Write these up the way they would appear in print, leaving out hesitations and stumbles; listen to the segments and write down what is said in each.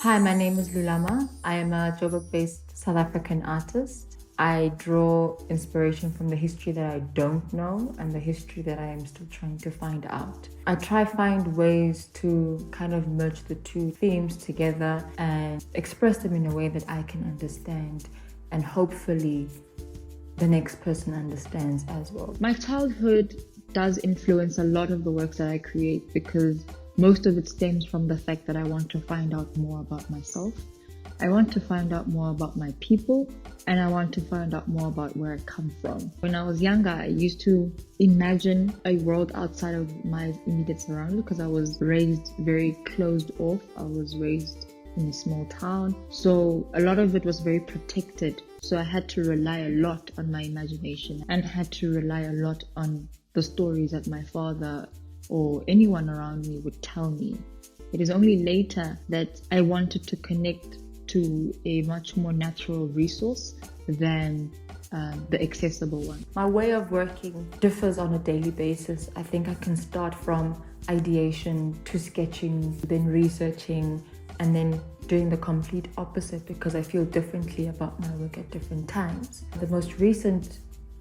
Hi, my name is Lulama. I am a Joburg-based South African artist. I draw inspiration from the history that I don't know and the history that I am still trying to find out. I try find ways to kind of merge the two themes together and express them in a way that I can understand, and hopefully the next person understands as well. My childhood does influence a lot of the works that I create because most of it stems from the fact that I want to find out more about myself. I want to find out more about my people, and I want to find out more about where I come from. When I was younger, I used to imagine a world outside of my immediate surroundings because I was raised very closed off. I was raised in a small town, so a lot of it was very protected. So I had to rely a lot on my imagination and had to rely a lot on the stories that my father or anyone around me would tell me. It is only later that I wanted to connect to a much more natural resource than the accessible one. My way of working differs on a daily basis. I think I can start from ideation to sketching, then researching, and then doing the complete opposite because I feel differently about my work at different times. The most recent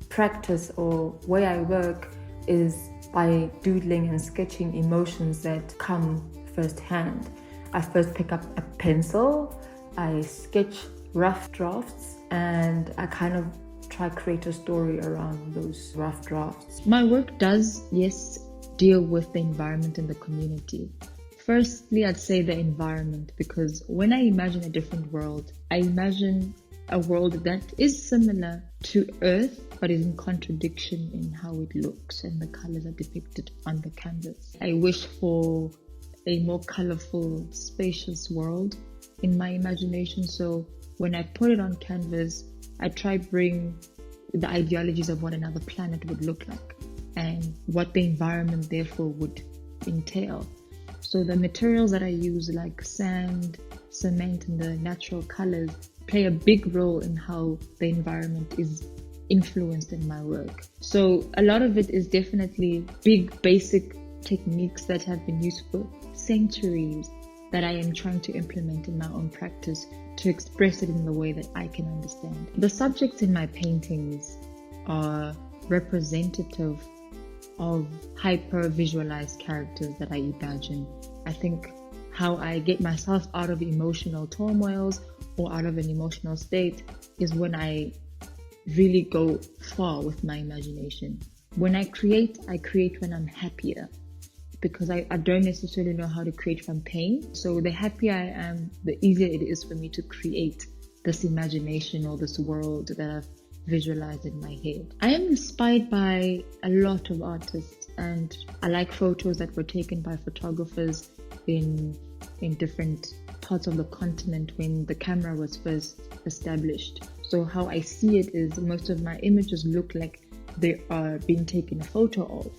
practice or way I work is by doodling and sketching emotions that come firsthand. I first pick up a pencil, I sketch rough drafts, and I kind of try to create a story around those rough drafts. My work does, yes, deal with the environment and the community. Firstly, I'd say the environment, because when I imagine a different world, I imagine a world that is similar to Earth, but is in contradiction in how it looks and the colors are depicted on the canvas. I wish for a more colorful, spacious world in my imagination. So when I put it on canvas, I try to bring the ideologies of what another planet would look like and what the environment therefore would entail. So the materials that I use, like sand, cement, and the natural colors, play a big role in how the environment is influenced in my work. So a lot of it is definitely big basic techniques that have been used for centuries that I am trying to implement in my own practice to express it in the way that I can understand. The subjects in my paintings are representative of hyper-visualized characters that I imagine. I think how I get myself out of emotional turmoils or out of an emotional state is when I really go far with my imagination. When I create when I'm happier, because I don't necessarily know how to create from pain. So the happier I am, the easier it is for me to create this imagination or this world that I've visualized in my head. I am inspired by a lot of artists, and I like photos that were taken by photographers in different parts of the continent when the camera was first established. So how I see it is most of my images look like they are being taken a photo of.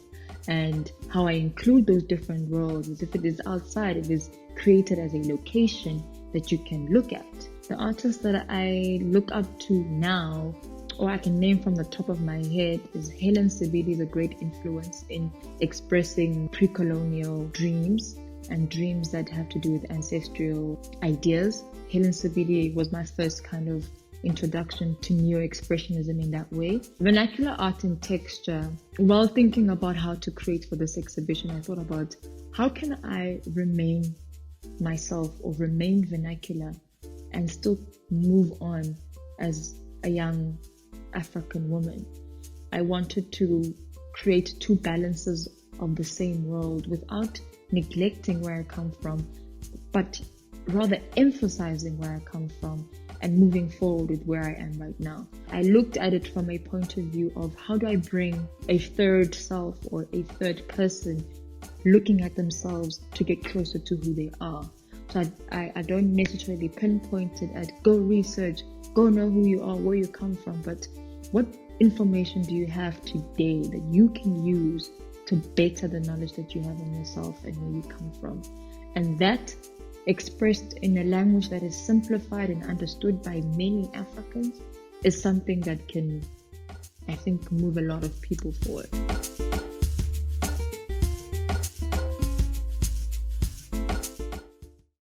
And how I include those different worlds is if it is outside, it is created as a location that you can look at. The artist that I look up to now, or I can name from the top of my head, is Helen Sibili. Is a great influence in expressing pre-colonial dreams and dreams that have to do with ancestral ideas. Helen Sibili was my first kind of introduction to neo-expressionism in that way. Vernacular art and texture. While thinking about how to create for this exhibition, I thought about how can I remain myself or remain vernacular and still move on as a young African woman. I wanted to create two balances of the same world without neglecting where I come from, but rather emphasizing where I come from and moving forward with where I am right now. I looked at it from a point of view of how do I bring a third self or a third person looking at themselves to get closer to who they are. So I don't necessarily pinpoint it at go research, go know who you are, where you come from, but what information do you have today that you can use to better the knowledge that you have in yourself and where you come from? And that expressed in a language that is simplified and understood by many Africans is something that can, I think, move a lot of people forward.